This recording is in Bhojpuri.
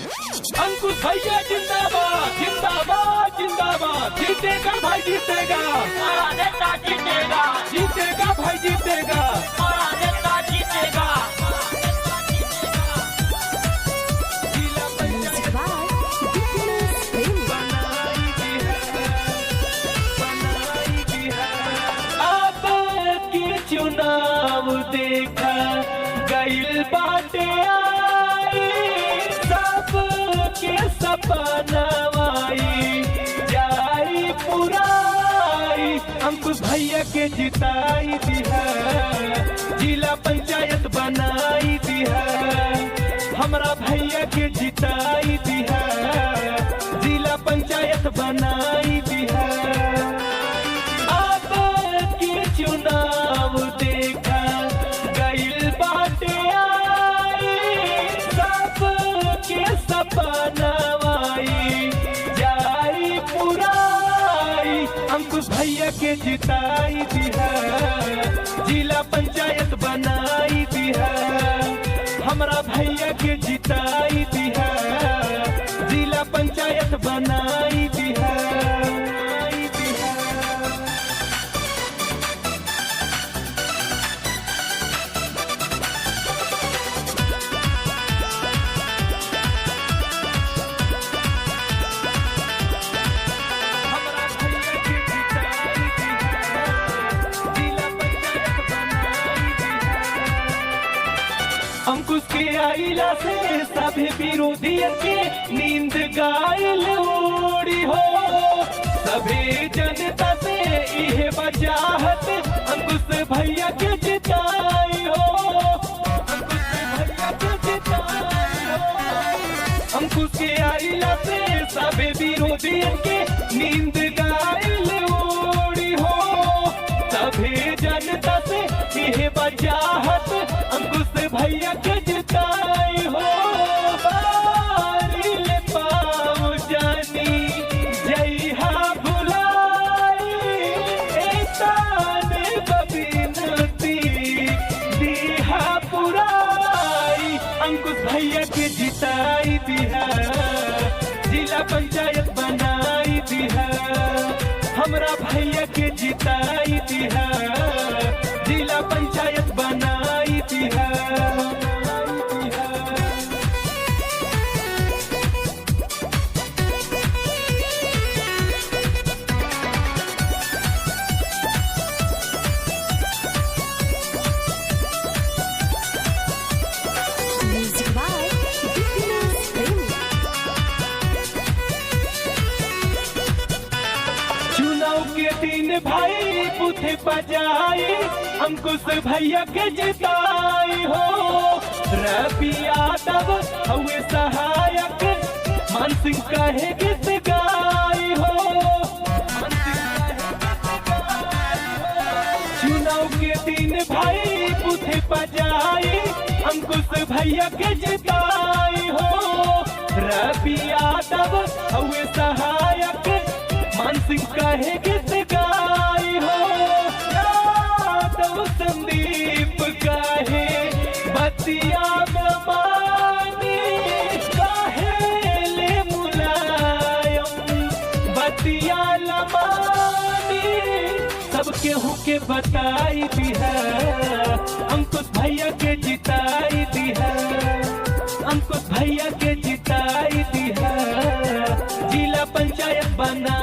अंकुश भैया जिंदाबाद जिंदाबाद जिंदाबाद। जीतेगा भाई जीतेगा, हमारा नेता जीतेगा, जीतेगा भाई जीतेगा। हमारा नेता जीतेगा। जिला Music by Diplomas Premium. बनाएगी है। अब की चुनाव देखा गइल बाटे आई, सब के सपनावाई जाई पुराई। अंकुश भैया के जिताई दिया, जिला पंचायत बनाई दिया। हमरा भैया के जिताई दिया, जिला पंचायत बनाई दिया। अब की चुनाव देखा गइल बाटे आई, सब के सपनावाई जाई पुराई। अंकुश भैया के जिताई दिया, जिला पंचायत बनाई दिया। हमरा भैया के जिताई दिया, जिला पंचायत बनाई दिया। हमरा भैया के जिताई दिया, जिला पंचायत बनाई दिया। अंकुश के आइला से सभी विरोधियन के नींद गायल उड़ी हो। सभी जनता से इहे बचाहत अंकुश भैया के जिताई हो। अंकुश भैया के जिताई हो। अंकुश के आइला से सभी विरोधियन के नींद गायल उड़ी हो। सभी जनता से इहे बचाहत अंकुश भैया के जिताई हो। बारिल पाँव जानी जइहा भुलाई, एतान बबिनती दिहा पुराई। अंकुश भैया के जिताई दिहा, जिला पंचायत बनाई दिहा। हमरा भैया के जिताई दिहा, जिला पंचायत बनाई दिहा। Music by Diplomas Premium. चुनाव के दिन भाई बुथे बजाई, अंकुश भैया के जिताई हो। रवि यादव हुए सहायक, मान सिंह कहे गीत गाई हो। चुनाव के दिन भाई बुथे बजाई, अंकुश भैया के जिताई हो। रवि यादव हुए सहायक, मान सिंह कहे गीत गाई हो। यादव संदीप कहे बतिया मानी, कहे ले मुलायम बतिया लमानी। सबके हुके बताई दिया, अंकुश भैया के जिताई दिया। अंकुश भैया के जिताई दिया, जिला पंचायत बना